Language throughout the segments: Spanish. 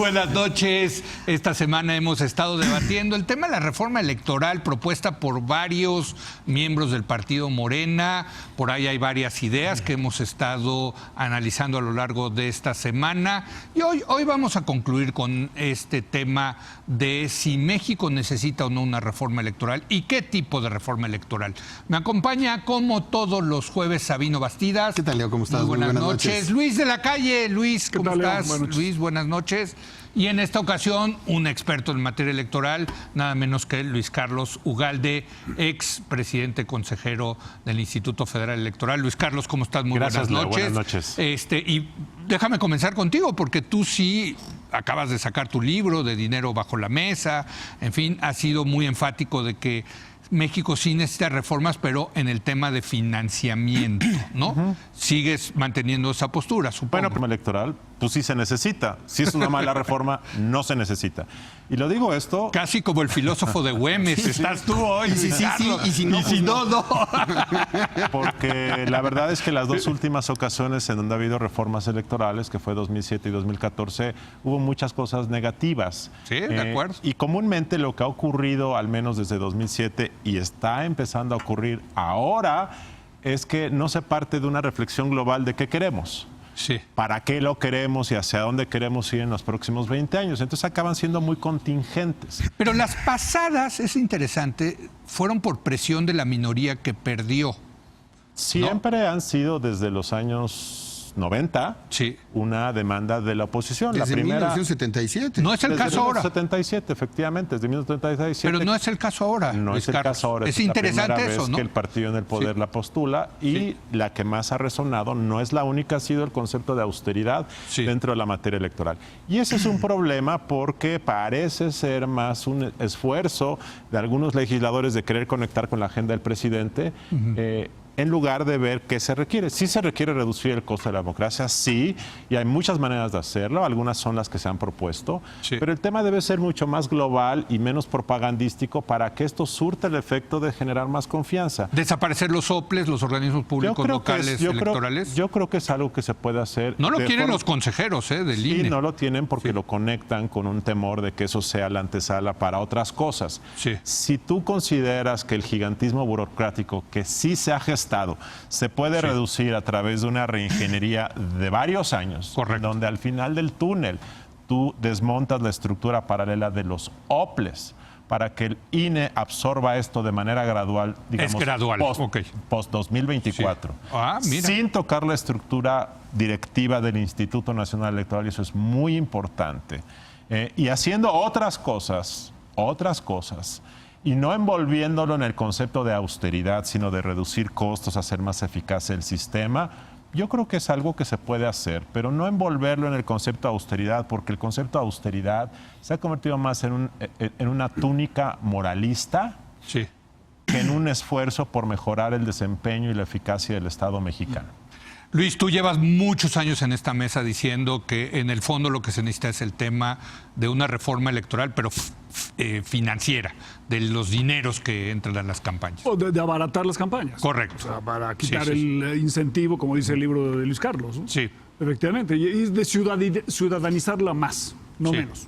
buenas noches. Esta semana hemos estado debatiendo el tema de la reforma electoral propuesta por varios miembros del partido Morena. Por ahí hay varias ideas que hemos estado analizando a lo largo de esta semana. Y hoy vamos a concluir con este tema de si México necesita o no una reforma electoral y qué tipo de reforma electoral. Me acompaña, como todos los jueves, Sabino Bastidas. ¿Qué tal, Leo? ¿Cómo estás? Muy buenas noches. Luis de la Calle. Luis, ¿cómo estás? Luis, buenas noches. Y en esta ocasión, un experto en materia electoral, nada menos que Luis Carlos Ugalde, ex presidente consejero del Instituto Federal Electoral. Luis Carlos, ¿cómo estás? Muy Gracias, buenas noches. Leo, buenas noches. Y déjame comenzar contigo, porque tú sí acabas de sacar tu libro de Dinero bajo la mesa. En fin, has sido muy enfático de que México sí necesita reformas, pero en el tema de financiamiento, ¿no? Sigues manteniendo esa postura, supongo. Bueno, reforma electoral, pues sí se necesita. Si es una mala reforma, no se necesita. Y lo digo esto... Casi como el filósofo de Güemes. Estás tú hoy. Sí, y si no, no. Porque la verdad es que las dos últimas ocasiones en donde ha habido reformas electorales, que fue 2007 y 2014, hubo muchas cosas negativas. Sí, de acuerdo. Y comúnmente lo que ha ocurrido, al menos desde 2007, y está empezando a ocurrir ahora, es que no se parte de una reflexión global de qué queremos. Sí. ¿Para qué lo queremos y hacia dónde queremos ir en los próximos 20 años? Entonces acaban siendo muy contingentes. Pero las pasadas, es interesante, fueron por presión de la minoría que perdió. Siempre han sido desde los años 90 sí. una demanda de la oposición. Desde la primera, 1977. No es el caso ahora. Desde 1977, efectivamente, desde 1977. Pero no es el caso ahora. No es el caso ahora. Es interesante la primera eso, vez ¿no? que el partido en el poder sí. la postula y sí. la que más ha resonado, no es la única, ha sido el concepto de austeridad sí. dentro de la materia electoral. Y ese es un problema porque parece ser más un esfuerzo de algunos legisladores de querer conectar con la agenda del presidente, en lugar de ver qué se requiere. Sí se requiere reducir el costo de la democracia, sí, y hay muchas maneras de hacerlo, algunas son las que se han propuesto, sí. pero el tema debe ser mucho más global y menos propagandístico para que esto surta el efecto de generar más confianza. ¿Desaparecer los OPLES, los organismos públicos locales electorales? Yo creo que es algo que se puede hacer. No lo quieren los consejeros del INE. Sí, no lo tienen porque sí. lo conectan con un temor de que eso sea la antesala para otras cosas. Sí. Si tú consideras que el gigantismo burocrático que sí se ha gestado se puede sí. reducir a través de una reingeniería de varios años, correcto. Donde al final del túnel tú desmontas la estructura paralela de los OPLES para que el INE absorba esto de manera gradual, digamos, es gradual. post 2024, sí. Sin tocar la estructura directiva del Instituto Nacional Electoral, y eso es muy importante, y haciendo otras cosas, y no envolviéndolo en el concepto de austeridad, sino de reducir costos, hacer más eficaz el sistema. Yo creo que es algo que se puede hacer, pero no envolverlo en el concepto de austeridad, porque el concepto de austeridad se ha convertido más en una túnica moralista sí. que en un esfuerzo por mejorar el desempeño y la eficacia del Estado mexicano. Luis, tú llevas muchos años en esta mesa diciendo que en el fondo lo que se necesita es el tema de una reforma electoral, pero financiera, de los dineros que entran a las campañas. O de abaratar las campañas. Correcto. O sea, para quitar sí. el incentivo, como dice el libro de Luis Carlos, ¿no? Sí. Efectivamente. Y de ciudadanizarla más, no sí. menos.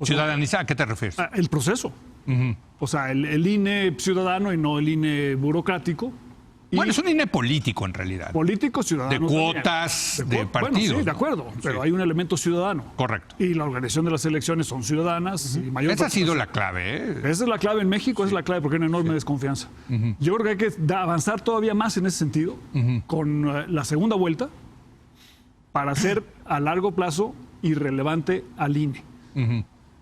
¿Ciudadanizar? ¿A qué te refieres? El proceso. O sea, el INE ciudadano y no el INE burocrático. Bueno, es un INE político en realidad. Político, ciudadano. De cuotas, de partidos. Bueno, sí, de acuerdo, pero sí. Hay un elemento ciudadano. Correcto. Y la organización de las elecciones son ciudadanas. Y mayor esa ha sido la clave, ¿eh? Esa es la clave en México, esa es la clave porque hay una enorme desconfianza. Yo creo que hay que avanzar todavía más en ese sentido con la segunda vuelta para hacer a largo plazo irrelevante al INE.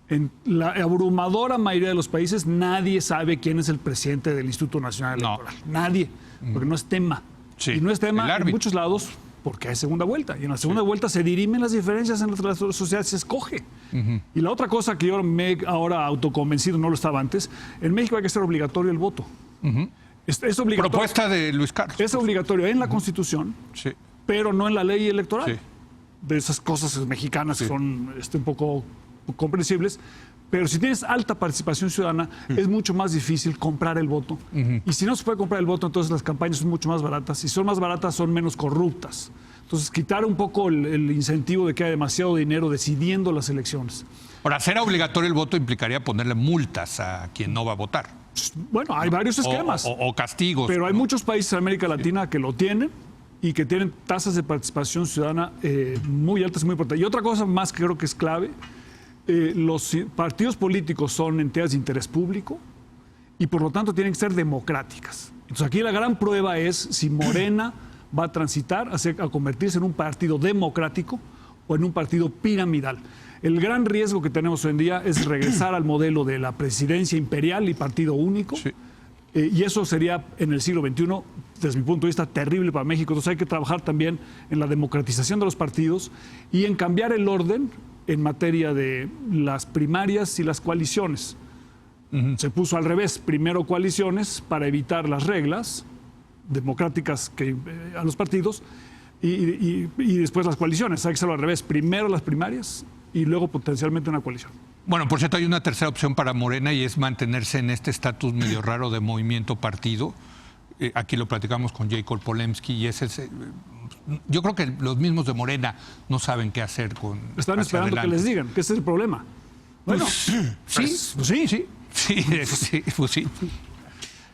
En la abrumadora mayoría de los países nadie sabe quién es el presidente del Instituto Nacional Electoral. Nadie, porque no es tema. Sí. Y no es tema en muchos lados porque hay segunda vuelta. Y en la segunda vuelta se dirimen las diferencias en la sociedad, se escoge. Y la otra cosa que yo me he ahora autoconvencido, no lo estaba antes, en México hay que hacer obligatorio el voto. Es obligatorio. Propuesta de Luis Carlos. Es obligatorio en la Constitución, pero no en la ley electoral. De esas cosas mexicanas que son un poco comprensibles, pero si tienes alta participación ciudadana es mucho más difícil comprar el voto. Y si no se puede comprar el voto, entonces las campañas son mucho más baratas. Si son más baratas, son menos corruptas. Entonces, quitar un poco el incentivo de que haya demasiado dinero decidiendo las elecciones. Ahora, ser obligatorio el voto implicaría ponerle multas a quien no va a votar. Bueno, hay varios esquemas. O castigos. Pero hay muchos países de América Latina que lo tienen y que tienen tasas de participación ciudadana muy altas y muy importantes. Y otra cosa más que creo que es clave, los partidos políticos son entidades de interés público y por lo tanto tienen que ser democráticas. Entonces aquí la gran prueba es si Morena va a transitar a convertirse en un partido democrático o en un partido piramidal. El gran riesgo que tenemos hoy en día es regresar al modelo de la presidencia imperial y partido único. Sí. Y eso sería en el siglo XXI, desde mi punto de vista, terrible para México. Entonces hay que trabajar también en la democratización de los partidos y en cambiar el orden en materia de las primarias y las coaliciones. Se puso al revés, primero coaliciones para evitar las reglas democráticas a los partidos y después las coaliciones. Hay que hacerlo al revés, primero las primarias y luego potencialmente una coalición. Bueno, por cierto, hay una tercera opción para Morena y es mantenerse en este estatus medio raro de movimiento partido. Aquí lo platicamos con Jacob Polemski y yo creo que los mismos de Morena no saben qué hacer con. Están esperando adelante. Que les digan, que ese es el problema. Bueno, sí.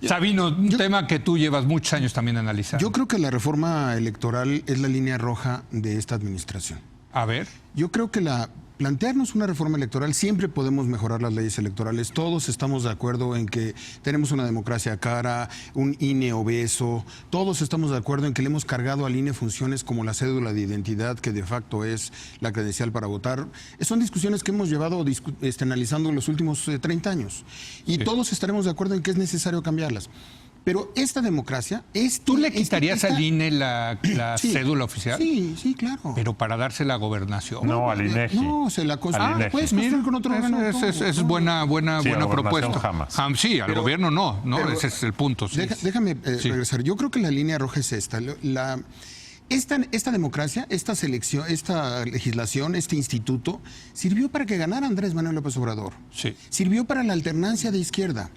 Sabino, un tema que tú llevas muchos años también analizando. Yo creo que la reforma electoral es la línea roja de esta administración. A ver. Yo creo que plantearnos una reforma electoral, siempre podemos mejorar las leyes electorales. Todos estamos de acuerdo en que tenemos una democracia cara, un INE obeso. Todos estamos de acuerdo en que le hemos cargado al INE funciones como la cédula de identidad, que de facto es la credencial para votar. Son discusiones que hemos llevado analizando en los últimos 30 años. Y todos estaremos de acuerdo en que es necesario cambiarlas. Pero esta democracia... ¿Tú le quitarías al INE la cédula oficial? Sí, claro. Pero para darse la gobernación. No, al INEGI. No, se la puedes construir con otro órgano. Es buena propuesta. Jamás. Sí, al gobierno no, ese es el punto. Sí. Déjame regresar. Yo creo que la línea roja es esta. Esta democracia, esta selección, esta legislación, este instituto, sirvió para que ganara Andrés Manuel López Obrador. Sí. Sirvió para la alternancia de izquierda.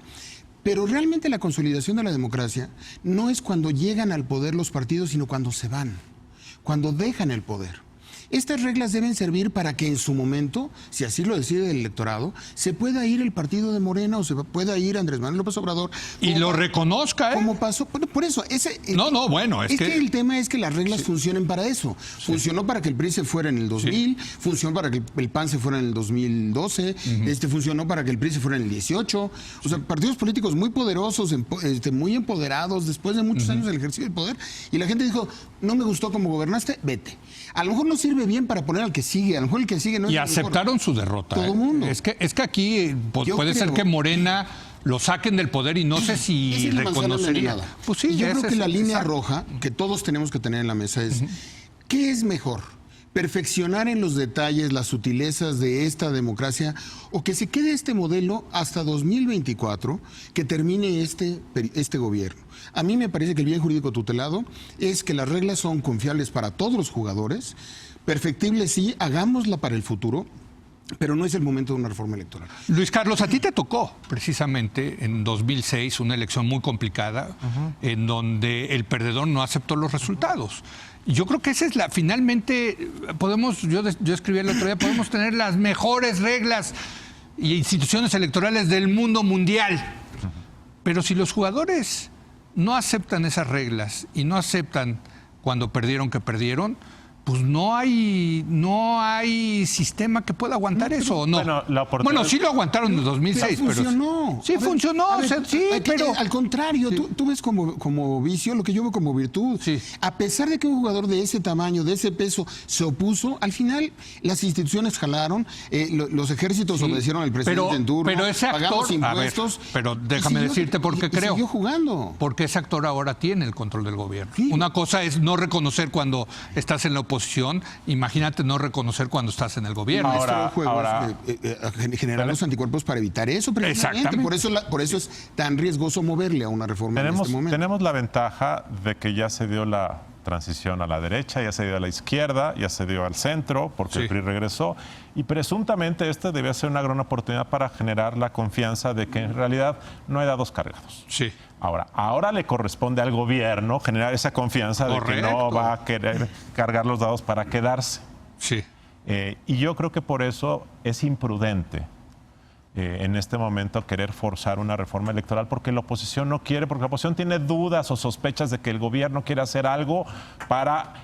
Pero realmente la consolidación de la democracia no es cuando llegan al poder los partidos, sino cuando se van, cuando dejan el poder. Estas reglas deben servir para que en su momento, si así lo decide el electorado, se pueda ir el partido de Morena o se pueda ir Andrés Manuel López Obrador. Y lo reconozca, ¿eh? Como pasó. Por eso, es que el tema es que las reglas funcionen para eso. Funcionó para que el PRI se fuera en el 2000, funcionó para que el PAN se fuera en el 2012, funcionó para que el PRI se fuera en el 18. O sea, partidos políticos muy poderosos, muy empoderados, después de muchos años del ejercicio del poder, y la gente dijo, no me gustó cómo gobernaste, vete. A lo mejor no sirve bien para poner al que sigue, a lo mejor el que sigue no es. Y aceptaron su derrota. Todo el mundo. Es que aquí puede ser que Morena lo saquen del poder y no sé si reconocería. Pues sí, yo creo que la línea roja que todos tenemos que tener en la mesa es, ¿qué es mejor? ¿Perfeccionar en los detalles las sutilezas de esta democracia o que se quede este modelo hasta 2024, que termine este gobierno? A mí me parece que el bien jurídico tutelado es que las reglas son confiables para todos los jugadores, perfectibles sí, hagámosla para el futuro, pero no es el momento de una reforma electoral. Luis Carlos, a ti te tocó precisamente en 2006 una elección muy complicada en donde el perdedor no aceptó los resultados. Yo creo que esa es finalmente yo escribí el otro día, podemos tener las mejores reglas y instituciones electorales del mundo mundial, pero si los jugadores no aceptan esas reglas y no aceptan cuando perdieron que perdieron, pues no hay sistema que pueda aguantar eso, ¿o no? Bueno, sí lo aguantaron en 2006, pero funcionó. Sí, funcionó. Pero al contrario, sí. Tú ves como vicio lo que yo veo como virtud. Sí. A pesar de que un jugador de ese tamaño, de ese peso, se opuso, al final las instituciones jalaron, los ejércitos obedecieron al presidente en turno, pero ese actor, pagamos impuestos. Pero déjame decirte por qué creo. Siguió jugando. Porque ese actor ahora tiene el control del gobierno. Sí. Una cosa es no reconocer cuando estás en la oposición, imagínate no reconocer cuando estás en el gobierno. Ahora generar los anticuerpos para evitar eso, precisamente. Por eso es tan riesgoso moverle a una reforma en este momento. Tenemos la ventaja de que ya se dio la transición a la derecha, ya se dio a la izquierda, ya se dio al centro, porque el PRI regresó. Y presuntamente debía ser una gran oportunidad para generar la confianza de que en realidad no hay dados cargados. Sí. Ahora le corresponde al gobierno generar esa confianza de que no va a querer cargar los dados para quedarse. Sí. Y yo creo que por eso es imprudente en este momento querer forzar una reforma electoral, porque la oposición no quiere, porque la oposición tiene dudas o sospechas de que el gobierno quiere hacer algo para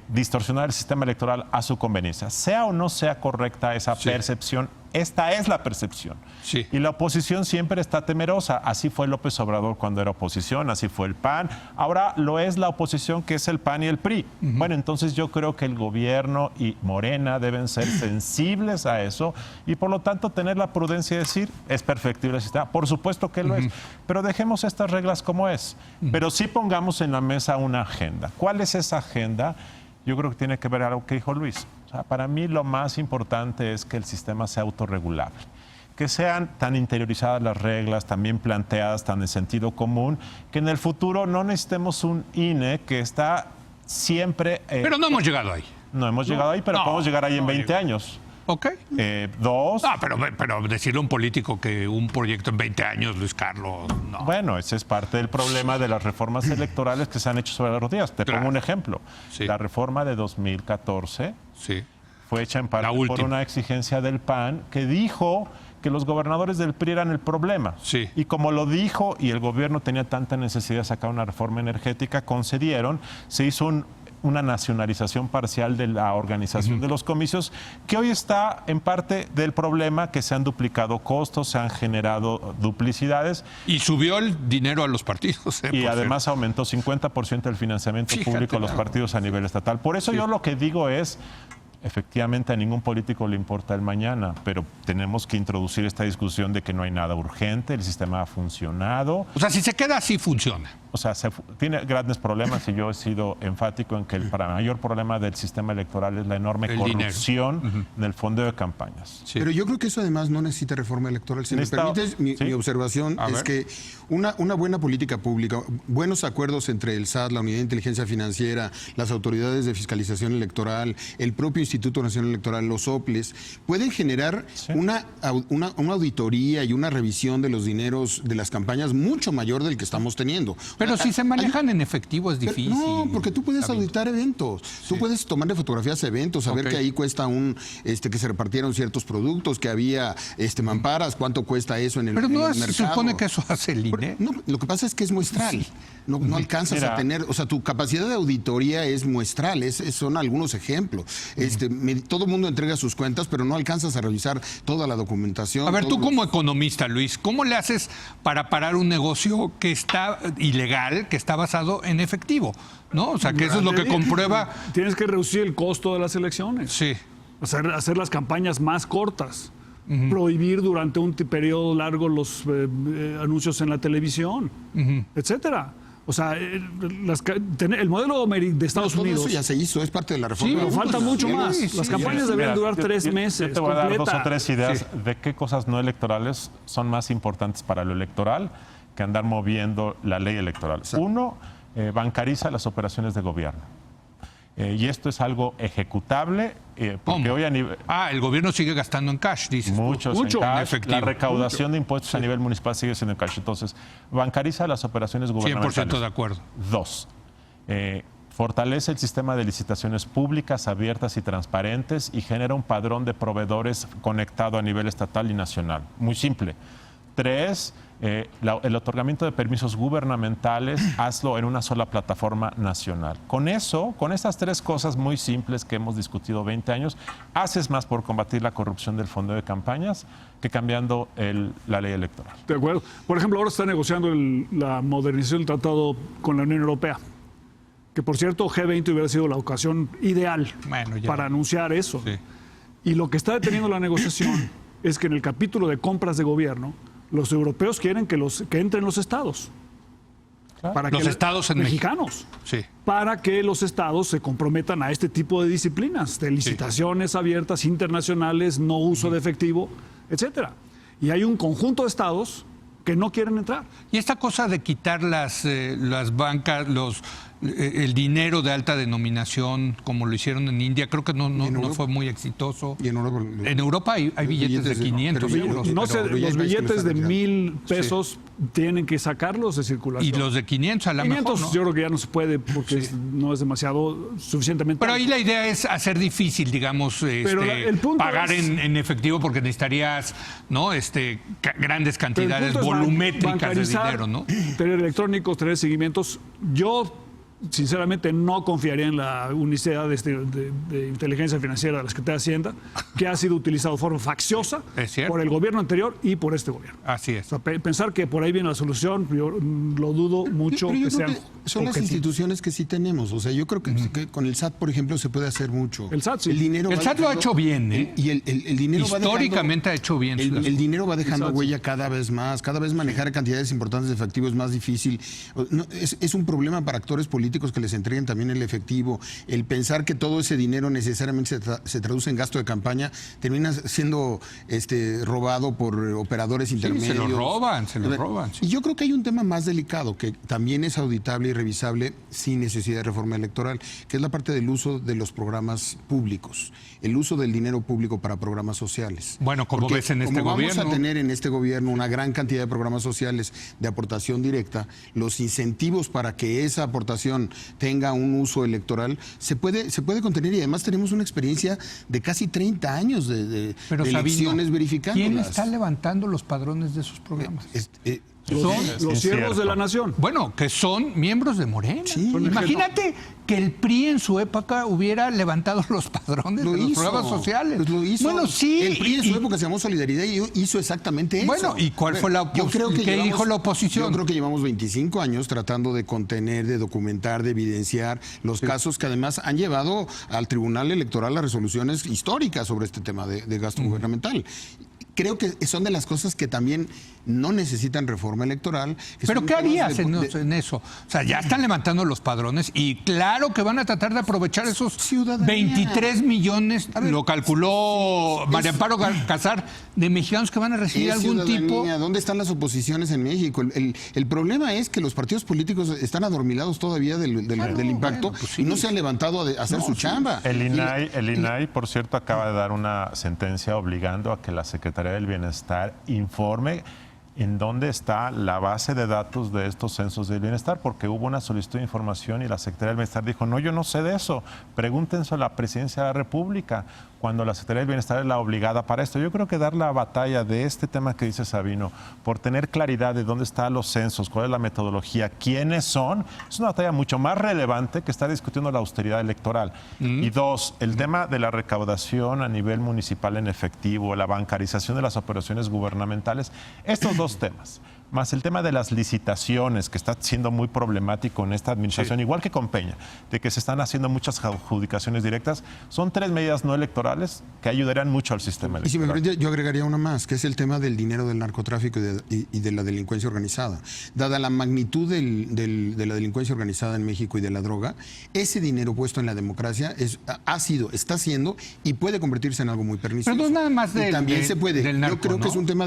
distorsionar el sistema electoral a su conveniencia. Sea o no sea correcta esa percepción, esta es la percepción. Sí. Y la oposición siempre está temerosa. Así fue López Obrador cuando era oposición, así fue el PAN. Ahora lo es la oposición, que es el PAN y el PRI. Bueno, entonces yo creo que el gobierno y Morena deben ser sensibles a eso y por lo tanto tener la prudencia de decir, es perfectible el sistema. Por supuesto que lo es, pero dejemos estas reglas como es. Pero sí pongamos en la mesa una agenda. ¿Cuál es esa agenda? Yo creo que tiene que ver algo que dijo Luis. O sea, para mí lo más importante es que el sistema sea autorregulable, que sean tan interiorizadas las reglas, también planteadas, tan de sentido común, que en el futuro no necesitemos un INE que está siempre... Pero no hemos llegado ahí. No hemos llegado ahí, pero podemos llegar ahí en 20 años. ¿Ok? Dos. Pero decirle a un político que un proyecto en 20 años, Luis Carlos, no. Bueno, ese es parte del problema de las reformas electorales que se han hecho sobre las rodillas. Te pongo un ejemplo. Sí. La reforma de 2014 fue hecha en parte por una exigencia del PAN que dijo que los gobernadores del PRI eran el problema. Sí. Y como lo dijo y el gobierno tenía tanta necesidad de sacar una reforma energética, concedieron, se hizo una nacionalización parcial de la organización de los comicios, que hoy está en parte del problema, que se han duplicado costos, se han generado duplicidades. Y subió el dinero a los partidos. Y además aumentó 50% el financiamiento público a los partidos a nivel estatal. Por eso yo lo que digo es, efectivamente a ningún político le importa el mañana, pero tenemos que introducir esta discusión de que no hay nada urgente, el sistema ha funcionado. O sea, si se queda así, funciona. O sea, tiene grandes problemas y yo he sido enfático en que el mayor problema del sistema electoral es la enorme corrupción en el fondo de campañas. Sí. Pero yo creo que eso además no necesita reforma electoral. Si me permites, mi observación es que una buena política pública, buenos acuerdos entre el SAT, la Unidad de Inteligencia Financiera, las autoridades de fiscalización electoral, el propio Instituto Nacional Electoral, los OPLES, pueden generar una auditoría y una revisión de los dineros de las campañas mucho mayor del que estamos teniendo. Pero si se manejan en efectivo es difícil. No, porque tú puedes auditar eventos. Tú puedes tomarle fotografías a eventos, saber que ahí cuesta que se repartieron ciertos productos, que había mamparas, cuánto cuesta eso en el mercado. Pero no se supone que eso hace el INE. No, lo que pasa es que es muestral. No alcanzas a tener, o sea, tu capacidad de auditoría es muestral, son algunos ejemplos. Todo el mundo entrega sus cuentas, pero no alcanzas a revisar toda la documentación. A ver, tú como economista, Luis, ¿cómo le haces para parar un negocio que está ilegal, que está basado en efectivo? ¿No? O sea, que eso es lo que comprueba. Tienes que reducir el costo de las elecciones. Sí. Hacer las campañas más cortas. Prohibir durante un periodo largo los anuncios en la televisión, etcétera. O sea, el modelo de Estados Unidos... Eso ya se hizo, es parte de la reforma. Sí, pero falta mucho más. Las campañas deberían durar 3 meses. Yo te voy a dar 2 o 3 ideas de qué cosas no electorales son más importantes para lo electoral que andar moviendo la ley electoral. Uno, bancariza las operaciones de gobierno. Y esto es algo ejecutable. Porque hoy a nivel... el gobierno sigue gastando en cash, dices. Mucho en cash. efectivo. La recaudación de impuestos a nivel municipal sigue siendo en cash. Entonces, bancariza las operaciones gubernamentales. 100% de acuerdo. 2, fortalece el sistema de licitaciones públicas, abiertas y transparentes y genera un padrón de proveedores conectado a nivel estatal y nacional. Muy simple. 3, el otorgamiento de permisos gubernamentales, hazlo en una sola plataforma nacional. Con eso, con estas 3 cosas muy simples que hemos discutido 20 años, haces más por combatir la corrupción del fondo de campañas que cambiando la ley electoral. De acuerdo. Por ejemplo, ahora está negociando la modernización del tratado con la Unión Europea. Que, por cierto, G20 hubiera sido la ocasión ideal para anunciar eso. Sí. Y lo que está deteniendo la negociación es que en el capítulo de compras de gobierno, los europeos quieren que entren los estados. Claro. Para los estados mexicanos. Sí. Para que los estados se comprometan a este tipo de disciplinas, de licitaciones abiertas, internacionales, no uso de efectivo, etcétera. Y hay un conjunto de estados que no quieren entrar. Y esta cosa de quitar las bancas, el dinero de alta denominación, como lo hicieron en India, creo que no Europa? fue muy exitoso. Y En Europa hay billetes de 500 pero euros. No sé, pero ya los ves que lo billetes están de retirando. 1,000 pesos tienen que sacarlos de circulación. Y los de 500 a la 500 mejor, ¿no? yo creo que ya no se puede porque no es demasiado suficientemente. Pero ahí la idea es hacer difícil, digamos, el punto pagar es- en efectivo porque necesitarías, ¿no? Grandes Pero el cantidades punto es volumétricas de bancarizar, dinero, ¿no? Tener electrónicos, tener seguimientos. Yo, sinceramente, no confiaría en la unicidad de inteligencia financiera de la Secretaría de Hacienda, que ha sido utilizado de forma facciosa Es cierto. por el gobierno anterior y por este gobierno. Así O es. sea, pensar que por ahí viene la solución, yo lo dudo mucho Pero yo que creo sean que son las objetivos. instituciones que sí tenemos. O sea, yo creo que con el SAT, por ejemplo, se puede hacer mucho. El SAT, sí. El dinero El va SAT lo ha dejando- hecho bien, ¿eh? Y el dinero va dejando- Históricamente ha hecho bien. El dinero va dejando Exacto. huella cada vez más. Cada vez manejar cantidades importantes de efectivo es más difícil. No, es un problema para actores políticos que les entreguen también el efectivo. El pensar que todo ese dinero necesariamente se traduce en gasto de campaña termina siendo robado por operadores intermedios. se lo roban, se lo roban, sí. Y yo creo que hay un tema más delicado que también es auditable y revisable sin necesidad de reforma electoral, que es la parte del uso de los programas públicos, el uso del dinero público para programas sociales. Bueno, como Porque ves en este como gobierno. vamos a tener en este gobierno una gran cantidad de programas sociales de aportación directa, los incentivos para que esa aportación tenga un uso electoral se puede contener, y además tenemos una experiencia de casi 30 años de Pero, Sabino, elecciones verificándolas. ¿quién está levantando los padrones de esos programas? Los siervos de la nación. Bueno, que son miembros de Morena. Sí. Imagínate que el PRI en su época hubiera levantado los padrones Lo de los hizo, programas sociales. pues lo hizo. Bueno, sí. El PRI en su época se llamó Solidaridad y hizo exactamente eso. Bueno, ¿y cuál fue la Yo creo que qué dijo la oposición? Yo creo que llevamos 25 años tratando de contener, de documentar, de evidenciar los casos que además han llevado al Tribunal Electoral a resoluciones históricas sobre este tema de gasto gubernamental. Creo que son de las cosas que también no necesitan reforma electoral. ¿Pero son qué temas harías en eso? O sea, ya están levantando los padrones y claro que van a tratar de aprovechar esos Ciudadanía. 23 millones, A ver, lo calculó María Amparo Casar, de mexicanos que van a recibir Es algún tipo. ciudadanía. ¿Dónde están las oposiciones en México? El problema es que los partidos políticos están adormilados todavía del impacto y no se han levantado a hacer su chamba. El INAI, por cierto, acaba de dar una sentencia obligando a que la Secretaría del Bienestar informe en dónde está la base de datos de estos censos del bienestar, porque hubo una solicitud de información y la Secretaría del Bienestar dijo, no, yo no sé de eso, pregúntense a la Presidencia de la República, cuando la Secretaría del Bienestar es la obligada para esto. Yo creo que dar la batalla de este tema que dice Sabino, por tener claridad de dónde están los censos, cuál es la metodología, quiénes son, es una batalla mucho más relevante que estar discutiendo la austeridad electoral. Y dos, el tema de la recaudación a nivel municipal en efectivo, la bancarización de las operaciones gubernamentales, estos dos temas, más el tema de las licitaciones, que está siendo muy problemático en esta administración, igual que con Peña, de que se están haciendo muchas adjudicaciones directas, son tres medidas no electorales que ayudarían mucho al sistema Y si me electoral. permite, yo agregaría una más, que es el tema del dinero del narcotráfico y de la delincuencia organizada. Dada la magnitud de la delincuencia organizada en México y de la droga, ese dinero puesto en la democracia está siendo y puede convertirse en algo muy pernicioso. Pero no es nada más Y también se puede. del narco, yo creo que ¿no? es un tema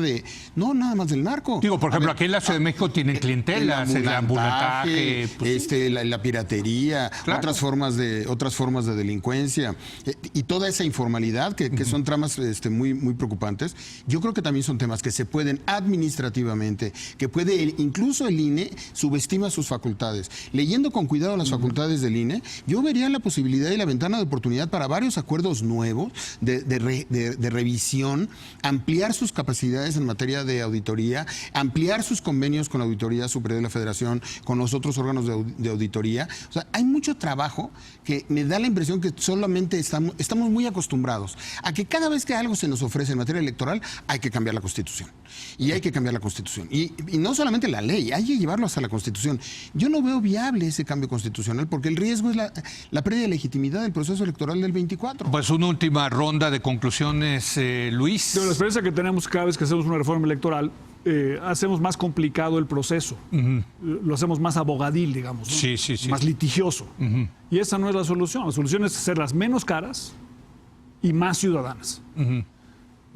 no nada más del narco. Digo, por A ejemplo, ver, aquí en la Ciudad de México tienen clientelas, el ambulataje, pues, sí. la piratería, Claro. otras formas de delincuencia y toda esa informalidad que son tramas muy, muy preocupantes. Yo creo que también son temas que se pueden administrativamente, que incluso el INE subestima sus facultades. Leyendo con cuidado las facultades del INE, yo vería la posibilidad y la ventana de oportunidad para varios acuerdos nuevos de revisión, ampliar sus capacidades en materia de auditoría, ampliar sus convenios con la Auditoría Superior de la Federación, con los otros órganos de auditoría. O sea, hay mucho trabajo que me da la impresión que solamente estamos muy acostumbrados a que cada vez que algo se nos ofrece en materia electoral hay que cambiar la Constitución. Y hay que cambiar la Constitución. Y no solamente la ley, hay que llevarlo hasta la Constitución. Yo no veo viable ese cambio constitucional porque el riesgo es la pérdida de legitimidad del proceso electoral del 24. Pues una última ronda de conclusiones, Luis. De la experiencia que tenemos cada vez que hacemos una reforma electoral, hacemos más complicado el proceso. Lo hacemos más abogadil, digamos, ¿no? Sí. Más litigioso. Y esa no es la solución. La solución es hacerlas menos caras y más ciudadanas.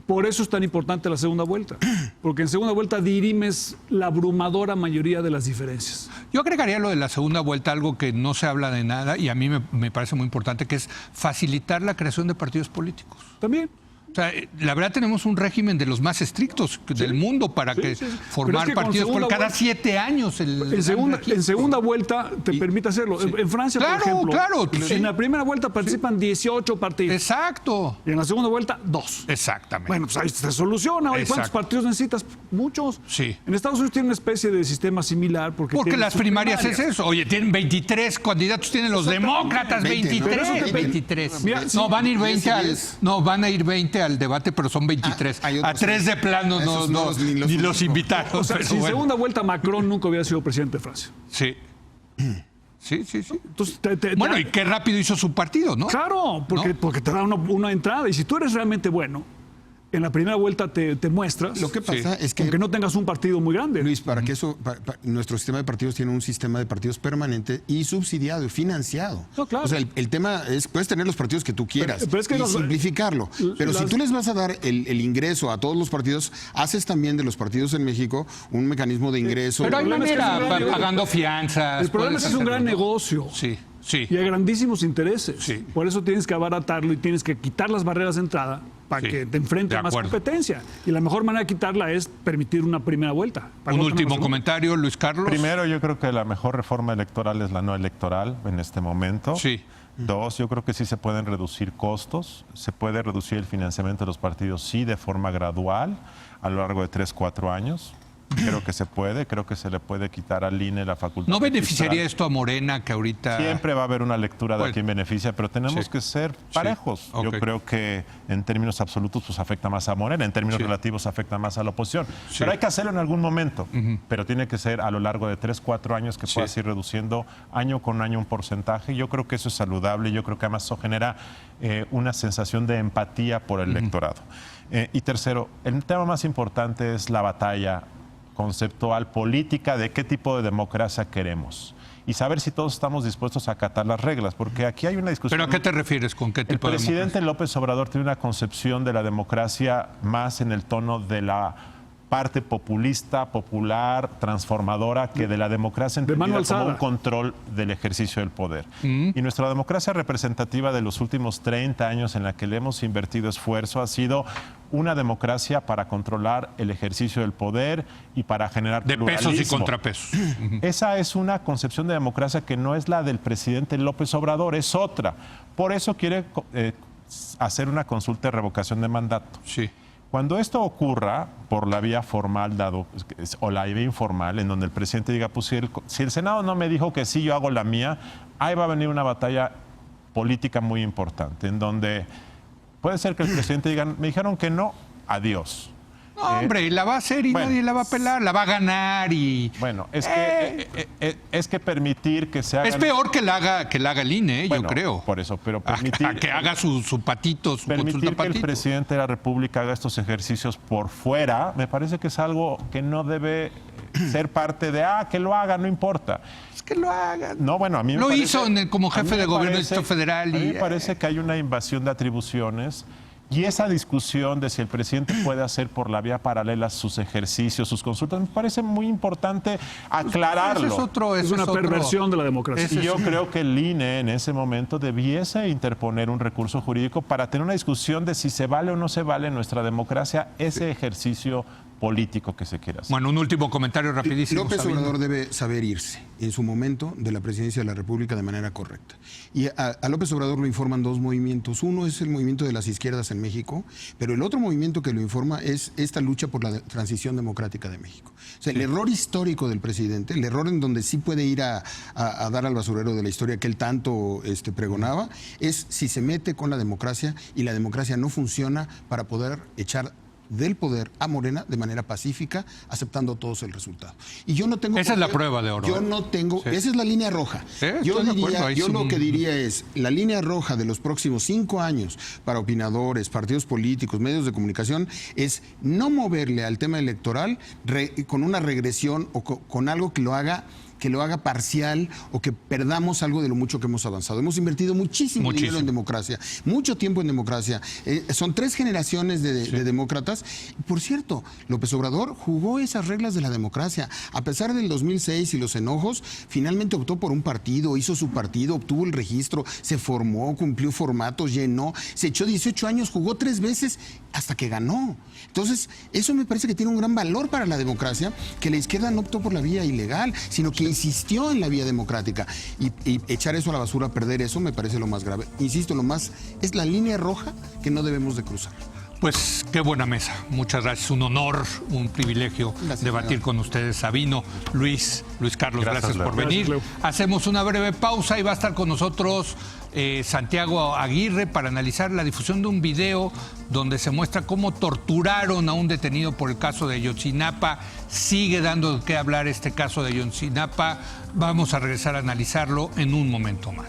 Por eso es tan importante la segunda vuelta, porque en segunda vuelta dirimes la abrumadora mayoría de las diferencias. Yo agregaría lo de la segunda vuelta, algo que no se habla de nada y a mí me parece muy importante, que es facilitar la creación de partidos políticos. También. O sea, la verdad tenemos un régimen de los más estrictos del mundo para formar partidos por cada 7 años. En segunda vuelta te permite hacerlo. Sí. En Francia, por ejemplo, en la primera vuelta participan 18 partidos. Exacto. Y en la segunda vuelta, 2. Exactamente. Bueno, pues ahí se soluciona. ¿Cuántos partidos necesitas? Muchos. Sí. En Estados Unidos tienen una especie de sistema similar. Porque las primarias es eso. Oye, tienen 23 candidatos, tienen los demócratas, 23. Mira, no, van a ir 20 al debate, pero son 23. A 3 de plano ni los invitaron. O sea, si en segunda vuelta Macron nunca hubiera sido presidente de Francia. Sí. Sí. Entonces, bueno, y qué rápido hizo su partido, ¿no? Claro, porque te da una entrada. Y si tú eres realmente bueno, en la primera vuelta te muestras. Lo que pasa es que, aunque no tengas un partido muy grande. Luis, para que eso, nuestro sistema de partidos tiene un sistema de partidos permanente y subsidiado y financiado. No, claro. O sea, el tema es, puedes tener los partidos que tú quieras pero es que y simplificarlo. Pero si tú les vas a dar el ingreso a todos los partidos, haces también de los partidos en México un mecanismo de ingreso. Pero hay manera, pagando fianzas. El problema es que es un gran negocio. Sí. Y hay grandísimos intereses. Sí. Por eso tienes que abaratarlo y tienes que quitar las barreras de entrada para que te enfrentes a más competencia. Y la mejor manera de quitarla es permitir una primera vuelta. Un último comentario, Luis Carlos. Primero, yo creo que la mejor reforma electoral es la no electoral en este momento. Sí. 2, yo creo que sí se pueden reducir costos, se puede reducir el financiamiento de los partidos, sí, de forma gradual, a lo largo de 3-4 años. Creo que se puede, creo que se le puede quitar al INE la facultad. ¿No beneficiaría esto a Morena, que ahorita...? Siempre va a haber una lectura de a quién beneficia, pero tenemos que ser parejos. Sí. Okay. Yo creo que en términos absolutos pues afecta más a Morena, en términos relativos afecta más a la oposición. Pero hay que hacerlo en algún momento, pero tiene que ser a lo largo de 3-4 años que puedas ir reduciendo año con año un porcentaje. Yo creo que eso es saludable, yo creo que además eso genera una sensación de empatía por el electorado. Y tercero, el tema más importante es la batalla conceptual, política, de qué tipo de democracia queremos. Y saber si todos estamos dispuestos a acatar las reglas, porque aquí hay una discusión. ¿Pero a qué te refieres? ¿Con qué tipo de democracia? El presidente López Obrador tiene una concepción de la democracia más en el tono de la parte populista, popular, transformadora, que de la democracia entendida como un control del ejercicio del poder. Y nuestra democracia representativa de los últimos 30 años en la que le hemos invertido esfuerzo ha sido una democracia para controlar el ejercicio del poder y para generar pluralismo. Pesos y contrapesos. Esa es una concepción de democracia que no es la del presidente López Obrador, es otra. Por eso quiere hacer una consulta de revocación de mandato. Sí. Cuando esto ocurra por la vía formal o la vía informal, en donde el presidente diga, pues si el Senado no me dijo que sí, yo hago la mía, ahí va a venir una batalla política muy importante, en donde puede ser que el presidente diga, me dijeron que no, adiós. No, hombre, y la va a hacer y nadie la va a pelar, la va a ganar y... Bueno, es que permitir que se haga... Es peor que la haga el INE, yo creo. Por eso, pero permitir... que haga su patito, su permitir que el presidente de la República haga estos ejercicios por fuera, me parece que es algo que no debe ser parte de, que lo haga, no importa. Es que lo hagan. No, bueno, a mí me lo parece... hizo como jefe de gobierno del Distrito Federal. A mí me parece que hay una invasión de atribuciones. Y esa discusión de si el presidente puede hacer por la vía paralela sus ejercicios, sus consultas, me parece muy importante aclararlo. Es una perversión de la democracia. Y yo creo que el INE en ese momento debiese interponer un recurso jurídico para tener una discusión de si se vale o no se vale en nuestra democracia ese ejercicio político que se quiera hacer. Bueno, un último comentario rapidísimo. López Obrador debe saber irse en su momento de la presidencia de la República de manera correcta. Y a López Obrador lo informan dos movimientos. Uno es el movimiento de las izquierdas en México, pero el otro movimiento que lo informa es esta lucha por la transición democrática de México. O sea, el error histórico del presidente, el error en donde sí puede ir a dar al basurero de la historia que él tanto pregonaba, es si se mete con la democracia y la democracia no funciona para poder echar del poder a Morena de manera pacífica, aceptando todos el resultado. Y yo no tengo... Esa es la prueba de oro. Yo no tengo... Sí. Esa es la línea roja. Yo lo que diría es, la línea roja de los próximos 5 años para opinadores, partidos políticos, medios de comunicación, es no moverle al tema electoral con una regresión o con algo que lo haga que lo haga parcial o que perdamos algo de lo mucho que hemos avanzado. Hemos invertido muchísimo dinero en democracia, mucho tiempo en democracia. Son 3 generaciones de demócratas. Por cierto, López Obrador jugó esas reglas de la democracia. A pesar del 2006 y los enojos, finalmente optó por un partido, hizo su partido, obtuvo el registro, se formó, cumplió formatos, llenó, se echó 18 años, jugó 3 veces hasta que ganó. Entonces, eso me parece que tiene un gran valor para la democracia, que la izquierda no optó por la vía ilegal, sino que insistió en la vía democrática. Y echar eso a la basura, perder eso, me parece lo más grave. Insisto, es la línea roja que no debemos de cruzar. Pues qué buena mesa. Muchas gracias. Un honor, un privilegio debatir con ustedes. Sabino, Luis Carlos, gracias por venir. Leo. Hacemos una breve pausa y va a estar con nosotros Santiago Aguirre para analizar la difusión de un video donde se muestra cómo torturaron a un detenido por el caso de Ayotzinapa. Sigue dando de qué hablar este caso de Ayotzinapa. Vamos a regresar a analizarlo en un momento más.